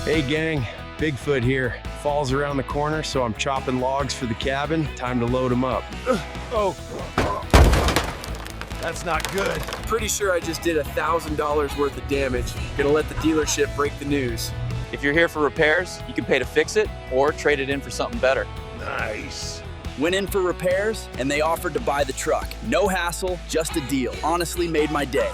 Hey gang, Bigfoot here. Fall's around the corner, so I'm chopping logs for the cabin. Time to load them up. Oh, that's not good. Pretty sure I just did $1,000 worth of damage. Gonna let the dealership break the news. If you're here for repairs, you can pay to fix it or trade it in for something better. Nice. Went in for repairs, and they offered to buy the truck. No hassle, just a deal. Honestly made my day.